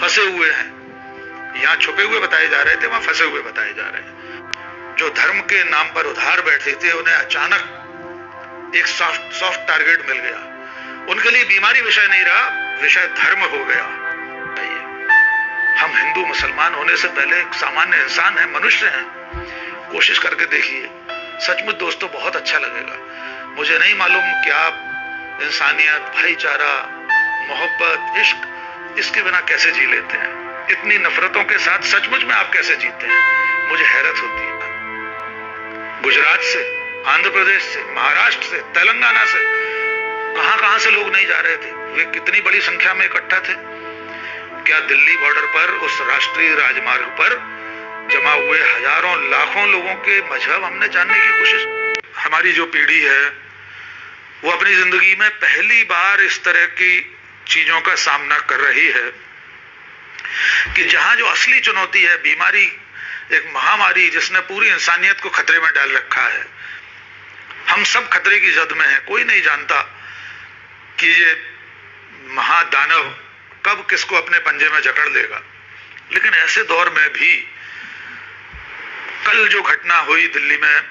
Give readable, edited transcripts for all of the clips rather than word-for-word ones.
फंसे हुए हैं। यहाँ छुपे हुए बताए जा रहे थे, वहां फंसे हुए बताए जा रहे हैं। जो धर्म के नाम पर उधार बैठे थे, उन्हें अचानक एक सॉफ्ट टारगेट मिल गया। उनके लिए बीमारी विषय नहीं रहा, विषय धर्म हो गया। हम हिंदू मुसलमान होने से पहले एक सामान्य इंसान है, मनुष्य हैं। कोशिश करके देखिए, सचमुच दोस्तों बहुत अच्छा लगेगा। मुझे नहीं मालूम कि आप इंसानियत, भाईचारा, मोहब्बत, इश्क, इसके बिना कैसे जी लेते हैं। इतनी नफरतों के साथ सचमुच में आप कैसे जीते हैं, मुझे हैरत होती है। गुजरात से, आंध्र प्रदेश से, महाराष्ट्र से, तेलंगाना से, कहां से लोग नहीं जा रहे थे। वे कितनी बड़ी संख्या में इकट्ठा थे। क्या दिल्ली बॉर्डर पर, उस राष्ट्रीय राजमार्ग पर जमा हुए हजारों लाखों लोगों के मजहब हमने जानने की कोशिश। हमारी जो पीढ़ी है वो अपनी जिंदगी में पहली बार इस तरह की चीजों का सामना कर रही है कि जहां जो असली चुनौती है, बीमारी, एक महामारी जिसने पूरी इंसानियत को खतरे में डाल रखा है, हम सब खतरे की जद में हैं। कोई नहीं जानता कि ये महादानव कब किसको अपने पंजे में जकड़ लेगा। लेकिन ऐसे दौर में भी कल जो घटना हुई दिल्ली में,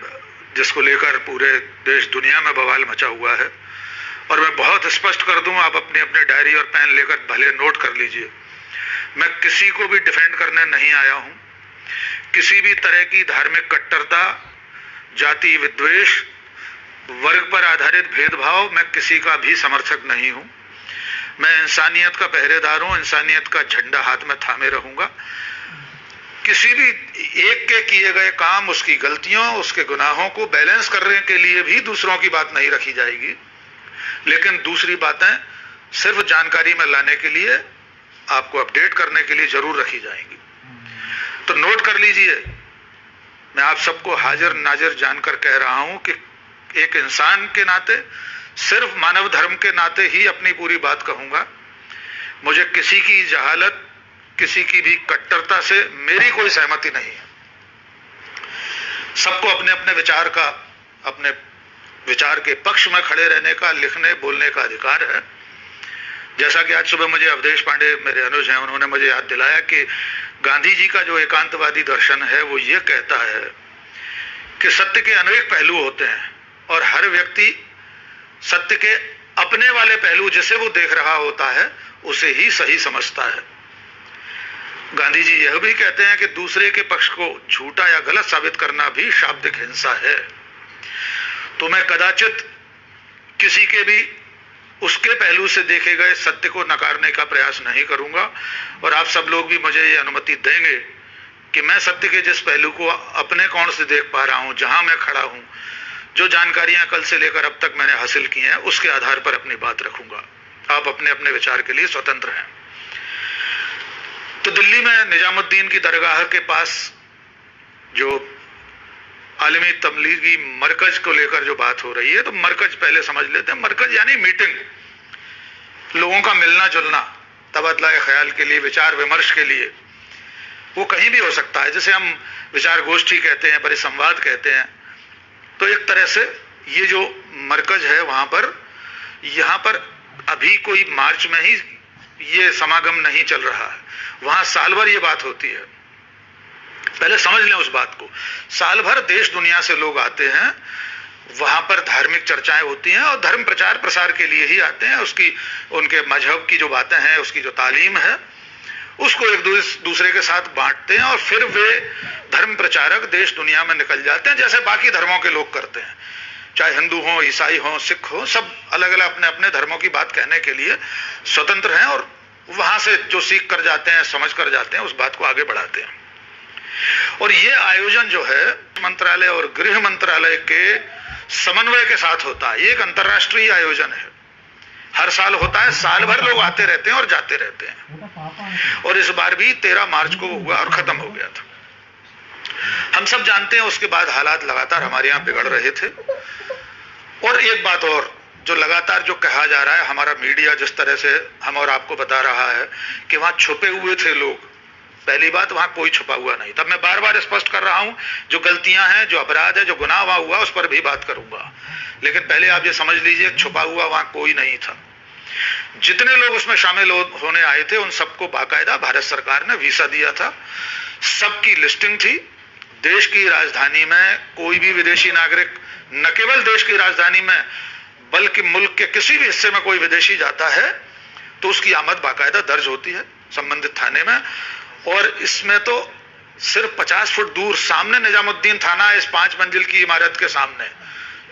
जिसको लेकर पूरे देश दुनिया में बवाल मचा हुआ है, और मैं बहुत स्पष्ट कर दूं, आप अपने अपने डायरी और पेन लेकर भले नोट कर लीजिए, मैं किसी को भी डिफेंड करने नहीं आया हूं। किसी भी तरह की धार्मिक कट्टरता, जाति विद्वेष, वर्ग पर आधारित भेदभाव, मैं किसी का भी समर्थक नहीं हूं। मैं इंसानियत का पहरेदार हूं, इंसानियत का झंडा हाथ में थामे रहूंगा। किसी भी एक के किए गए काम, उसकी गलतियों, उसके गुनाहों को बैलेंस करने के लिए भी दूसरों की बात नहीं रखी जाएगी, लेकिन दूसरी बातें सिर्फ जानकारी में लाने के लिए, आपको अपडेट करने के लिए जरूर रखी जाएंगी। तो नोट कर लीजिए, मैं आप सबको हाजिर नाजिर जानकर कह रहा हूं कि एक इंसान के नाते, सिर्फ मानव धर्म के नाते ही अपनी पूरी बात कहूंगा। मुझे किसी की जहालत, किसी की भी कट्टरता से मेरी कोई सहमति नहीं है। सबको अपने अपने विचार का, अपने विचार के पक्ष में खड़े रहने का, लिखने बोलने का अधिकार है। जैसा कि आज सुबह मुझे अवधेश पांडे, मेरे अनुज हैं, उन्होंने मुझे याद दिलाया कि गांधी जी का जो एकांतवादी दर्शन है वो ये कहता है कि सत्य के अनेक पहलू होते हैं और हर व्यक्ति सत्य के अपने वाले पहलू जिसे वो देख रहा होता है उसे ही सही समझता है। गांधी जी यह भी कहते हैं कि दूसरे के पक्ष को झूठा या गलत साबित करना भी शाब्दिक हिंसा है। तो मैं कदाचित किसी के भी उसके पहलू से देखे गए सत्य को नकारने का प्रयास नहीं करूंगा, और आप सब लोग भी मुझे ये अनुमति देंगे कि मैं सत्य के जिस पहलू को अपने कोण से देख पा रहा हूं, जहां मैं खड़ा हूं, जो जानकारियां कल से लेकर अब तक मैंने हासिल की हैं, उसके आधार पर अपनी बात रखूंगा। आप अपने अपने विचार के लिए स्वतंत्र हैं। तो दिल्ली में निजामुद्दीन की दरगाह के पास जो आलमी तबलीगी मरकज को लेकर जो बात हो रही है, तो मरकज पहले समझ लेते हैं। मरकज यानी मीटिंग, लोगों का मिलना जुलना, तबादला ख्याल के लिए, विचार विमर्श के लिए। वो कहीं भी हो सकता है, जिसे हम विचार गोष्ठी कहते हैं, परिसंवाद कहते हैं। तो एक तरह से ये जो मरकज है वहां पर, यहां पर अभी कोई मार्च में ही ये समागम नहीं चल रहा है, वहां साल भर ये बात होती है। पहले समझ लें उस बात को। साल भर देश दुनिया से लोग आते हैं, वहां पर धार्मिक चर्चाएं होती हैं और धर्म प्रचार प्रसार के लिए ही आते हैं। उसकी, उनके मजहब की जो बातें हैं, उसकी जो तालीम है, उसको एक दूसरे के साथ बांटते हैं और फिर वे धर्म प्रचारक देश दुनिया में निकल जाते हैं, जैसे बाकी धर्मों के लोग करते हैं। चाहे हिंदू हो, ईसाई हो, सिख हो, सब अलग अलग अपने अपने धर्मों की बात कहने के लिए स्वतंत्र हैं और वहां से जो सीख कर जाते हैं, समझ कर जाते हैं, उस बात को आगे बढ़ाते हैं। और ये आयोजन जो है मंत्रालय और गृह मंत्रालय के समन्वय के साथ होता है। ये एक अंतर्राष्ट्रीय आयोजन है, हर साल होता है, साल भर लोग आते रहते हैं और जाते रहते हैं। और इस बार भी 13 मार्च को हुआ और खत्म हो गया था। हम सब जानते हैं उसके बाद हालात लगातार हमारे यहाँ बिगड़ रहे थे। और एक बात और, जो लगातार जो कहा जा रहा है, हमारा मीडिया जिस तरह से हम और आपको बता रहा है कि वहां छुपे हुए थे लोग, पहली बात, वहां कोई छुपा हुआ नहीं। तब मैं बार बार स्पष्ट कर रहा हूं, जो गलतियां हैं, जो अपराध है, जो गुनाह वहां हुआ, उस पर भी बात करूंगा। लेकिन पहले आप ये समझ लीजिए, छुपा हुआ वहां कोई नहीं था। जितने लोग उसमें शामिल होने आए थे उन सबको बाकायदा भारत सरकार ने वीसा दिया था, सबकी लिस्टिंग थी। देश की राजधानी में कोई भी विदेशी नागरिक, न केवल देश की राजधानी में बल्कि मुल्क के किसी भी हिस्से में कोई विदेशी जाता है तो उसकी आमद बाकायदा दर्ज होती है संबंधित थाने में। और इसमें तो सिर्फ 50 फुट दूर सामने निजामुद्दीन थाना है, इस 5 मंजिल की इमारत के सामने,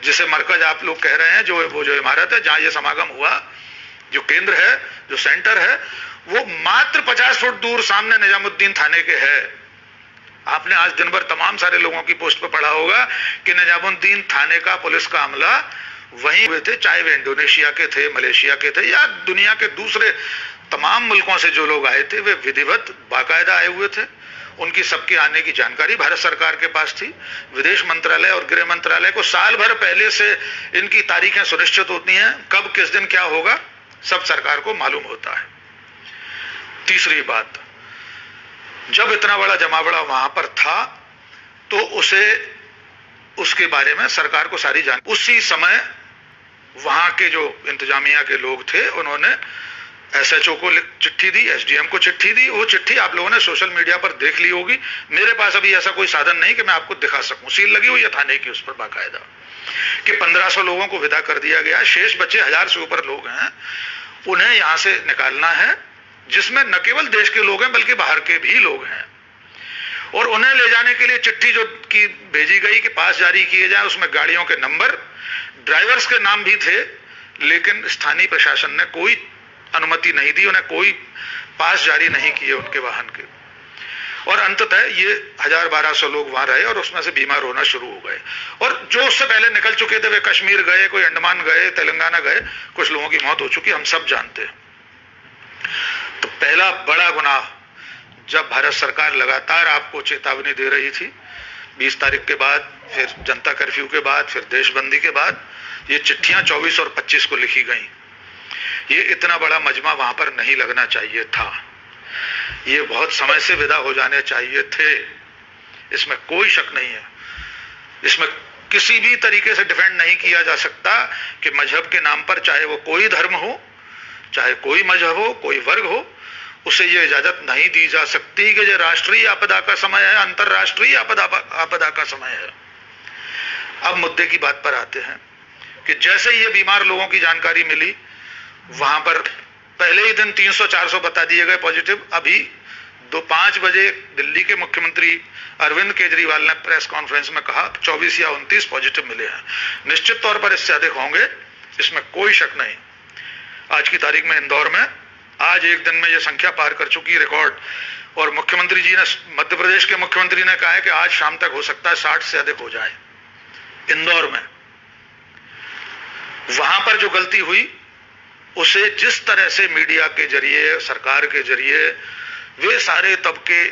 जिसे मरकज आप लोग कह रहे हैं, जो इमारत है जहां ये समागम हुआ, जो केंद्र है, जो सेंटर है, वो मात्र 50 फुट दूर सामने निजामुद्दीन थाने के है। आपने आज दिन भर तमाम सारे लोगों की पोस्ट पर पढ़ा होगा कि निजामुद्दीन थाने का पुलिस का हमला वहीं हुए थे, चाहे वे इंडोनेशिया के थे, मलेशिया के थे या दुनिया के दूसरे तमाम मुल्कों से जो लोग आए थे वे विधिवत बाकायदा आए हुए थे। उनकी सबके आने की जानकारी भारत सरकार के पास थी। विदेश मंत्रालय और गृह मंत्रालय को साल भर पहले से इनकी तारीखें सुनिश्चित होती हैं, कब किस दिन क्या होगा सब सरकार को मालूम होता है। तीसरी बात, जब इतना बड़ा जमावड़ा वहां पर था तो उसके बारे में सरकार को सारी जानकारी, उसी समय वहां के जो इंतजामिया के लोग थे उन्होंने एसएचओ को चिट्ठी दी, एसडीएम को चिट्ठी दी। वो चिट्ठी आप लोगों ने सोशल मीडिया पर देख ली होगी। मेरे पास अभी ऐसा कोई साधन नहीं कि मैं आपको दिखा सकूं। सील लगी हुई है थाने की उस पर बाकायदा कि 1500 लोगों को विदा कर दिया गया, शेष बचे 1000 से ऊपर लोग हैं, उन्हें यहां से निकालना है, जिसमें न केवल देश के लोग हैं बल्कि बाहर के भी लोग हैं। और उन्हें ले जाने के लिए चिट्ठी जो की भेजी गई कि पास जारी किए जाए, उसमें गाड़ियों के नंबर, ड्राइवर्स के नाम भी थे, लेकिन स्थानीय प्रशासन ने कोई अनुमति नहीं दी, उन्हें कोई पास जारी नहीं किए उनके वाहन के। और अंततः ये 1000-1200 लोग वहां रहे और उसमें से बीमार होना शुरू हो गए। और जो उससे पहले निकल चुके थे वे कश्मीर गए, कोई अंडमान गए, तेलंगाना गए, कुछ लोगों की मौत हो चुकी, हम सब जानते हैं। तो पहला बड़ा गुनाह, जब भारत सरकार लगातार आपको चेतावनी दे रही थी, 20 तारीख के बाद, फिर जनता कर्फ्यू के बाद, फिर देशबंदी के बाद, ये चिट्ठियां 24 और 25 को लिखी गई। ये इतना बड़ा मजमा वहां पर नहीं लगना चाहिए था, ये बहुत समय से विदा हो जाने चाहिए थे, इसमें कोई शक नहीं है। इसमें किसी भी तरीके से डिफेंड नहीं किया जा सकता कि मजहब के नाम पर, चाहे वो कोई धर्म हो, चाहे कोई मजहब हो, कोई वर्ग हो, उसे ये इजाजत नहीं दी जा सकती कि ये राष्ट्रीय आपदा का समय है, अंतरराष्ट्रीय आपदा का समय है। अब मुद्दे की बात पर आते हैं कि जैसे ये बीमार लोगों की जानकारी मिली, वहां पर पहले ही दिन 300-400 बता दिए गए पॉजिटिव। अभी 5 बजे दिल्ली के मुख्यमंत्री अरविंद केजरीवाल ने प्रेस कॉन्फ्रेंस में कहा 24 या 29 पॉजिटिव मिले हैं। निश्चित तौर पर इससे अधिक होंगे, इसमें कोई शक नहीं। आज की तारीख में इंदौर में आज एक दिन में यह संख्या पार कर चुकी रिकॉर्ड, और मुख्यमंत्री जी ने, मध्य प्रदेश के मुख्यमंत्री ने कहा है कि आज शाम तक हो सकता है 60 से अधिक हो जाए इंदौर में। वहां पर जो गलती हुई उसे जिस तरह से मीडिया के जरिए, सरकार के जरिए, वे सारे तबके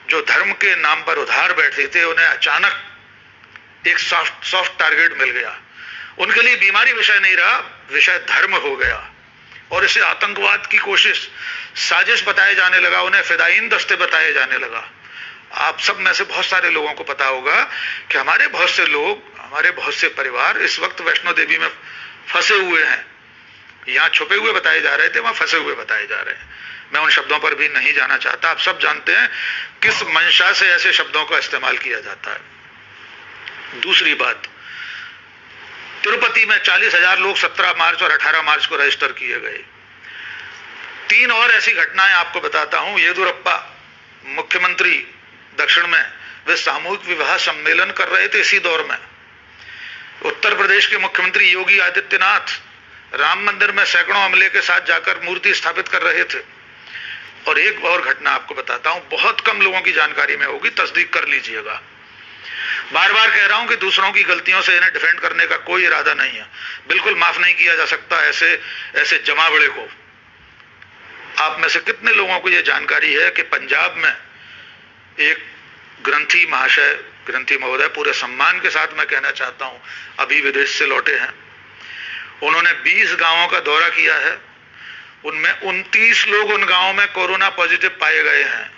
जो धर्म के नाम पर उधार बैठे थे, उन्हें अचानक एक सॉफ्ट टारगेट मिल गया। उनके लिए बीमारी विषय नहीं रहा, विषय धर्म हो गया, और इसे आतंकवाद की कोशिश, साजिश बताया जाने लगा, उन्हें फिदायीन दस्ते बताया जाने लगा। आप सब में से बहुत सारे लोगों को पता होगा कि हमारे बहुत से लोग, हमारे बहुत से परिवार इस वक्त वैष्णो देवी में फंसे हुए हैं। यहां छुपे हुए बताए जा रहे थे, वहां फंसे हुए बताए जा रहे हैं। मैं उन शब्दों पर भी नहीं जाना चाहता। आप सब जानते हैं किस मंशा से ऐसे शब्दों का इस्तेमाल किया जाता है। दूसरी बात, तिरुपति में 40,000 लोग 17 मार्च और 18 मार्च को रजिस्टर किए गए। 3 और ऐसी घटनाएं आपको बताता हूं। येदियुरप्पा मुख्यमंत्री दक्षिण में, वे सामूहिक विवाह सम्मेलन कर रहे थे इसी दौर में। उत्तर प्रदेश के मुख्यमंत्री योगी आदित्यनाथ राम मंदिर में सैकड़ों अमले के साथ जाकर मूर्ति स्थापित कर रहे थे। और एक और घटना आपको बताता हूं, बहुत कम लोगों की जानकारी में होगी, तस्दीक कर लीजिएगा। बार बार कह रहा हूं कि दूसरों की गलतियों से इन्हें डिफेंड करने का कोई इरादा नहीं है, बिल्कुल माफ नहीं किया जा सकता ऐसे जमावड़े को। आप में से कितने लोगों को यह जानकारी है कि पंजाब में एक ग्रंथी महाशय, ग्रंथी महोदय, पूरे सम्मान के साथ मैं कहना चाहता हूं, अभी विदेश से लौटे हैं। उन्होंने 20 गांवों का दौरा किया है, उनमें 29 लोग उन गांवों में कोरोना पॉजिटिव पाए गए हैं।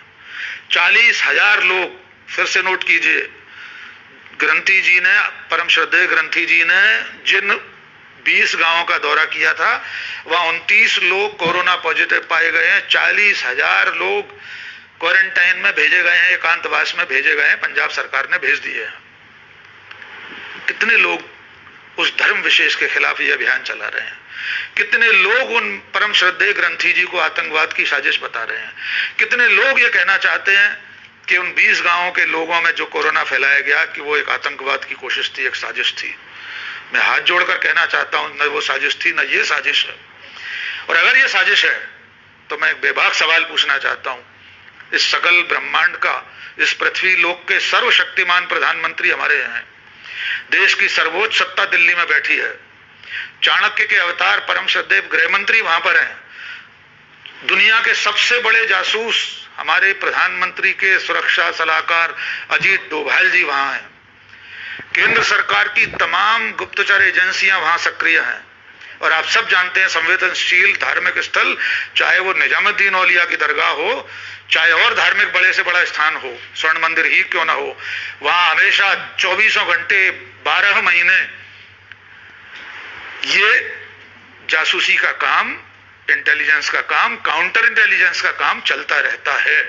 40,000 लोग, फिर से नोट कीजिए, ग्रंथी जी ने, परम श्रद्धेय ग्रंथी जी ने जिन 20 गांवों का दौरा किया था, वहां 29 लोग कोरोना पॉजिटिव पाए गए हैं। 40,000 लोग क्वारंटाइन में भेजे गए हैं, एकांतवास में भेजे गए हैं, पंजाब सरकार ने भेज दिए हैं। कितने लोग उस धर्म विशेष के खिलाफ ये अभियान चला रहे हैं, कितने लोग उन परम श्रद्धेय ग्रंथी जी को आतंकवाद की साजिश बता रहे हैं, कितने लोग ये कहना चाहते हैं कि उन 20 गांवों के लोगों में जो कोरोना फैलाया गया कि वो एक आतंकवाद की कोशिश थी, एक साजिश थी। मैं हाथ जोड़कर कहना चाहता हूं, न वो साजिश थी, न ये साजिश है। और अगर ये साजिश है तो मैं एक बेबाक सवाल पूछना चाहता हूं, इस सकल ब्रह्मांड का, इस पृथ्वी लोक के सर्वशक्तिमान प्रधानमंत्री हमारे हैं, देश की सर्वोच्च सत्ता दिल्ली में बैठी है, चाणक्य के अवतार परम श्रद्धेय गृह मंत्री वहां पर हैं, दुनिया के सबसे बड़े जासूस हमारे प्रधानमंत्री के सुरक्षा सलाहकार अजीत डोभाल जी वहां हैं, केंद्र सरकार की तमाम गुप्तचर एजेंसियां वहां सक्रिय हैं। और आप सब जानते हैं संवेदनशील धार्मिक स्थल, चाहे वो निजामुद्दीन औलिया की दरगाह हो, चाहे और धार्मिक बड़े से बड़ा स्थान हो, स्वर्ण मंदिर ही क्यों ना हो, वहां हमेशा 24 घंटे 12 महीने ये जासूसी का काम, इंटेलिजेंस का काम, काउंटर इंटेलिजेंस का काम चलता रहता है।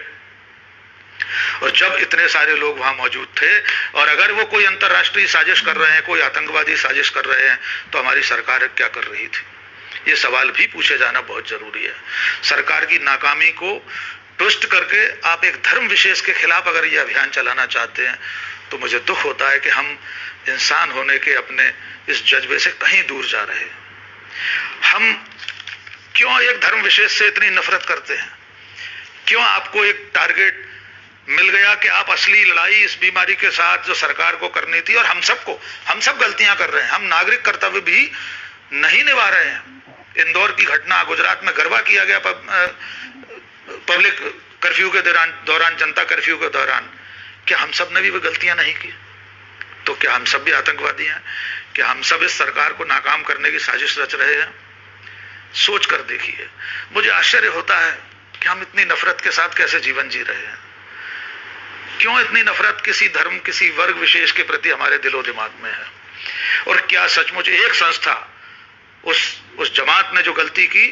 और जब इतने सारे लोग वहां मौजूद थे, और अगर वो कोई अंतर्राष्ट्रीय साजिश कर रहे हैं, कोई आतंकवादी साजिश कर रहे हैं, तो हमारी सरकार क्या कर रही थी? ये सवाल भी पूछे जाना बहुत जरूरी है। सरकार की नाकामी को ट्विस्ट करके आप एक धर्म विशेष के खिलाफ अगर ये अभियान चलाना चाहते हैं, तो मुझे दुख होता है कि हम इंसान होने के अपने इस जज्बे से कहीं दूर जा रहे हैं। हम क्यों एक धर्म विशेष से इतनी नफरत करते हैं? क्यों आपको एक टारगेट मिल गया कि आप असली लड़ाई इस बीमारी के साथ जो सरकार को करनी थी, और हम सब गलतियां कर रहे हैं, हम नागरिक कर्तव्य भी नहीं निभा रहे हैं। इंदौर की घटना, गुजरात में गरबा किया गया पब्लिक कर्फ्यू के दौरान, जनता कर्फ्यू के दौरान, क्या हम सब ने भी वो गलतियां नहीं की? तो क्या हम सब भी आतंकवादी हैं? क्या हम सब इस सरकार को नाकाम करने की साजिश रच रहे हैं? सोच कर देखिए। मुझे आश्चर्य होता है कि हम इतनी नफरत के साथ कैसे जीवन जी रहे हैं। क्यों इतनी नफरत किसी धर्म, किसी वर्ग विशेष के प्रति हमारे दिलो दिमाग में है? और क्या सचमुच एक संस्था, उस जमात ने जो गलती की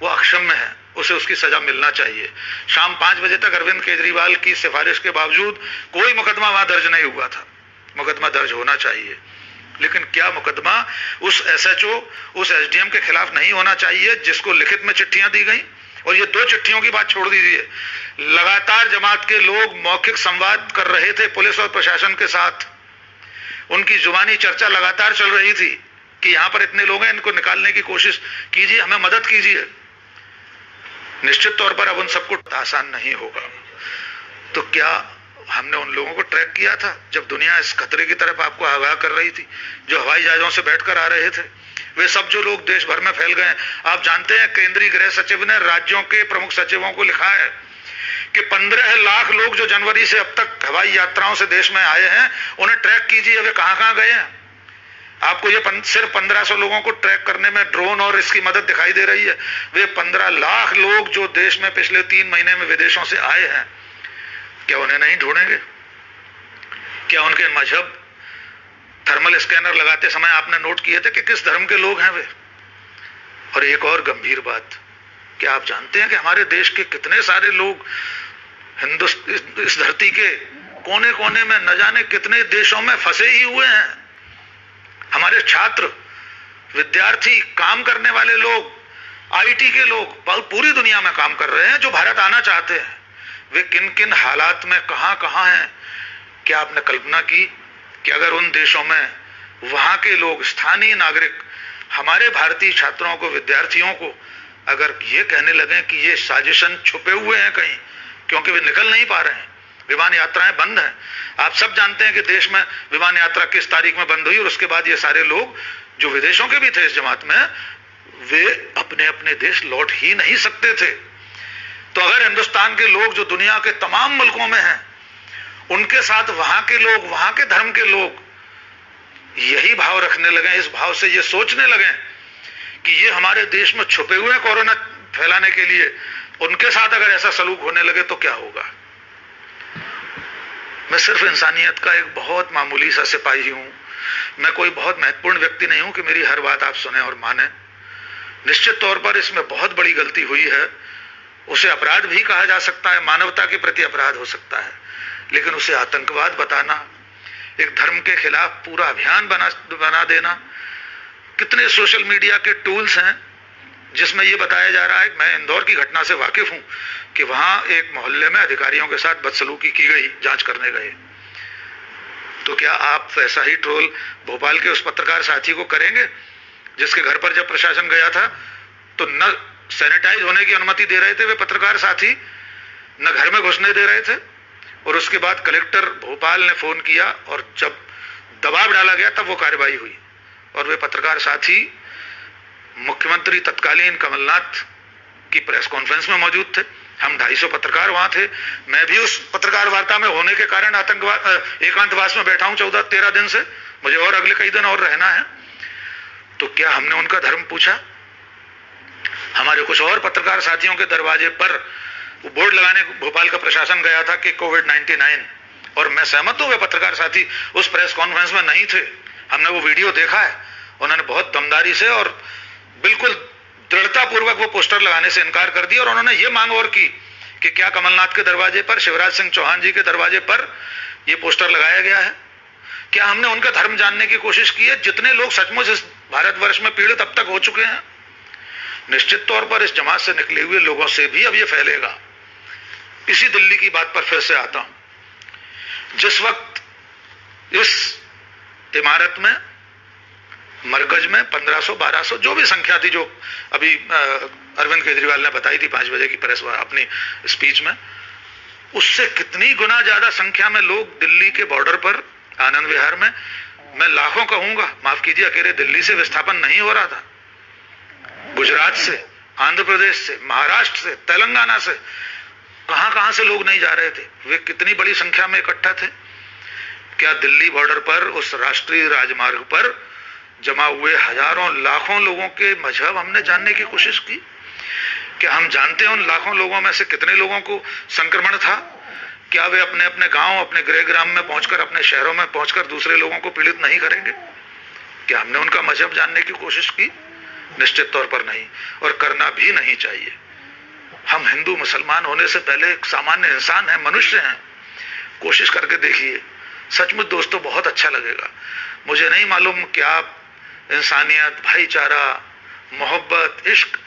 वो अक्षम्य है, उसे उसकी सजा मिलना चाहिए। शाम 5 बजे तक अरविंद केजरीवाल की सिफारिश के बावजूद कोई मुकदमा वहां दर्ज नहीं हुआ था। मुकदमा दर्ज होना चाहिए, लेकिन क्या मुकदमा उस SHO, उस SDM के खिलाफ नहीं होना चाहिए जिसको लिखित में चिट्ठियां दी गई? और ये 2 चिट्ठियों की बात छोड़ दीजिए, लगातार जमात के लोग मौखिक संवाद कर रहे थे पुलिस और प्रशासन के साथ। उनकी जुबानी चर्चा लगातार चल रही थी कि यहां पर इतने लोग हैं, इनको निकालने की कोशिश कीजिए, हमें मदद कीजिए। निश्चित तौर पर अब उन सबको आसान नहीं होगा। तो क्या हमने उन लोगों को ट्रैक किया था जब दुनिया इस खतरे की तरफ आपको आगाह कर रही थी, जो हवाई जहाजों से बैठकर आ रहे थे? वे सब जो लोग देश भर में फैल गए। आप जानते हैं केंद्रीय गृह सचिव ने राज्यों के प्रमुख सचिवों को लिखा है कि 15 लाख लोग जो जनवरी से अब तक हवाई यात्राओं से देश में आए हैं, उन्हें ट्रैक कीजिए, वे कहां गए हैं। आपको ये सिर्फ 1500 लोगों को ट्रैक करने में ड्रोन और इसकी मदद दिखाई दे रही है। वे 15 लाख लोग जो देश में पिछले 3 महीने में विदेशों से आए हैं, क्या उन्हें नहीं ढूंढेंगे? क्या उनके मजहब, थर्मल स्कैनर लगाते समय आपने नोट किए थे कि किस धर्म के लोग हैं वे? और एक और गंभीर बात, क्या आप जानते हैं कि हमारे देश के कितने सारे लोग इस धरती के कोने कोने में न जाने कितने देशों में फंसे ही हुए हैं? हमारे छात्र, विद्यार्थी, काम करने वाले लोग, IT के लोग पूरी दुनिया में काम कर रहे हैं जो भारत आना चाहते हैं। वे किन किन हालात में कहां हैं? क्या आपने कल्पना की कि अगर उन देशों में वहां के लोग, स्थानीय नागरिक, हमारे भारतीय छात्रों को, विद्यार्थियों को अगर ये कहने लगे कि ये साजिशन छुपे हुए हैं कहीं, क्योंकि वे निकल नहीं पा रहे हैं, विमान यात्राएं बंद हैं। आप सब जानते हैं कि देश में विमान यात्रा किस तारीख में बंद हुई, और उसके बाद ये सारे लोग जो विदेशों के भी थे इस जमात में, वे अपने अपने देश लौट ही नहीं सकते थे। तो अगर हिंदुस्तान के लोग जो दुनिया के तमाम मुल्कों में हैं, उनके साथ वहां के लोग, वहां के धर्म के लोग यही भाव रखने लगे, इस भाव से ये सोचने लगे कि ये हमारे देश में छुपे हुए कोरोना फैलाने के लिए, उनके साथ अगर ऐसा सलूक होने लगे तो क्या होगा? मैं सिर्फ इंसानियत का एक बहुत मामूली सा सिपाही हूं, मैं कोई बहुत महत्वपूर्ण व्यक्ति नहीं हूं कि मेरी हर बात आप सुने और माने। निश्चित तौर पर इसमें बहुत बड़ी गलती हुई है, उसे अपराध भी कहा जा सकता है, मानवता के प्रति अपराध हो सकता है, लेकिन उसे आतंकवाद बताना, एक धर्म के खिलाफ पूरा अभियान बना देना। कितने सोशल मीडिया के टूल्स हैं जिसमें यह बताया जा रहा है, मैं इंदौर की घटना से वाकिफ हूं कि वहां एक मोहल्ले में अधिकारियों के साथ बदसलूकी की गई, जांच करने गए। तो क्या आप वैसा ही ट्रोल भोपाल के उस पत्रकार साथी को करेंगे जिसके घर पर जब प्रशासन गया था तो न सैनिटाइज होने की अनुमति दे रहे थे वे पत्रकार साथी, न घर में घुसने दे रहे थे, और उसके बाद कलेक्टर भोपाल ने फोन किया और जब दबाव डाला गया तब वो कार्रवाई हुई और वे पत्रकार साथी मुख्यमंत्री तत्कालीन कमलनाथ की प्रेस कॉन्फ्रेंस में मौजूद थे। हम 250 पत्रकार वहां थे, मैं भी उस पत्रकार वार्ता में होने के कारण एकांतवास में बैठा हूं 14-13 दिन से, मुझे और अगले कई दिन और रहना है। तो क्या हमने उनका धर्म पूछा? हमारे कुछ और पत्रकार साथियों के दरवाजे पर वो बोर्ड लगाने भोपाल का प्रशासन गया था कि कोविड-19, और मैं सहमत हूं वे पत्रकार साथी उस प्रेस कॉन्फ्रेंस में नहीं थे। हमने वो वीडियो देखा है, उन्होंने बहुत दमदारी से और बिल्कुल दृढ़ता पूर्वक वो पोस्टर लगाने से इनकार कर दिया और उन्होंने ये मांग और की कि क्या कमलनाथ के दरवाजे पर, शिवराज सिंह चौहान जी के दरवाजे पर ये पोस्टर लगाया गया है? क्या हमने उनका धर्म जानने की कोशिश की है? जितने लोग सचमुच इस भारतवर्ष में पीड़ित अब तक हो चुके हैं, निश्चित तौर पर इस जमात से निकले हुए लोगों से भी अब ये फैलेगा। इसी दिल्ली की बात पर फिर से आता हूं। जिस वक्त इस इमारत में, मरकज में 1500-1200 जो भी संख्या थी, जो अभी अरविंद केजरीवाल ने बताई थी 5 बजे की प्रेस अपनी स्पीच में, उससे कितनी गुना ज्यादा संख्या में लोग दिल्ली के बॉर्डर पर आनंद विहार में, मैं लाखों कहूंगा, माफ कीजिए, अकेले दिल्ली से विस्थापन नहीं हो रहा था, गुजरात से, आंध्र प्रदेश से, महाराष्ट्र से, तेलंगाना से, कहां से लोग नहीं जा रहे थे, वे कितनी बड़ी संख्या में इकट्ठा थे। क्या दिल्ली बॉर्डर पर उस राष्ट्रीय राजमार्ग पर जमा हुए हजारों लाखों लोगों के मजहब हमने जानने की कोशिश की? क्या हम जानते हैं उन लाखों लोगों में से कितने लोगों को संक्रमण था? क्या वे अपने अपने गांव, अपने गृह ग्राम में पहुंचकर, अपने शहरों में पहुंचकर दूसरे लोगों को पीड़ित नहीं करेंगे? क्या हमने उनका मजहब जानने की कोशिश की? निश्चित तौर पर नहीं, और करना भी नहीं चाहिए। हम हिंदू मुसलमान होने से पहले एक सामान्य इंसान हैं, मनुष्य हैं। कोशिश करके देखिए, सचमुच दोस्तों बहुत अच्छा लगेगा। मुझे नहीं मालूम कि आप इंसानियत, भाईचारा, मोहब्बत, इश्क,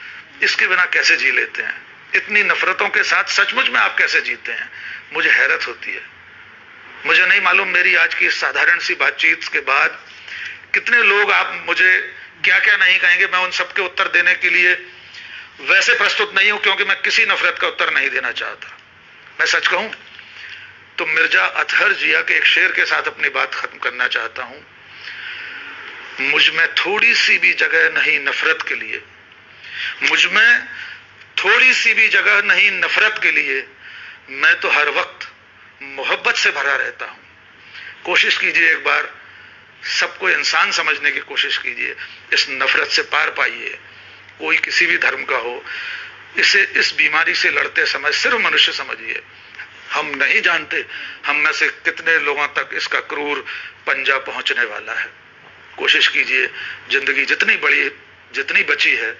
इसके बिना कैसे जी लेते हैं। इतनी नफरतों के साथ सचमुच में आप कैसे जीते हैं, मुझे हैरत होती है। मुझे नहीं मालूम मेरी आज की साधारण सी बातचीत के बाद कितने लोग आप मुझे क्या क्या नहीं कहेंगे। मैं उन सबके उत्तर देने के लिए वैसे प्रस्तुत नहीं हूं, क्योंकि मैं किसी नफरत का उत्तर नहीं देना चाहता। मैं सच कहूं तो मिर्जा अतहर जिया के एक शेर के साथ अपनी बात खत्म करना चाहता हूं। मुझ में थोड़ी सी भी जगह नहीं नफरत के लिए, मुझ में थोड़ी सी भी जगह नहीं नफरत के लिए, मैं तो हर वक्त मोहब्बत से भरा रहता हूं। कोशिश कीजिए, एक बार सबको इंसान समझने की कोशिश कीजिए, इस नफरत से पार पाइए। कोई किसी भी धर्म का हो, इसे, इस बीमारी से लड़ते समय सिर्फ मनुष्य समझिए। हम नहीं जानते हम में से कितने लोगों तक इसका क्रूर पंजा पहुंचने वाला है। कोशिश कीजिए, जिंदगी जितनी बड़ी, जितनी बची है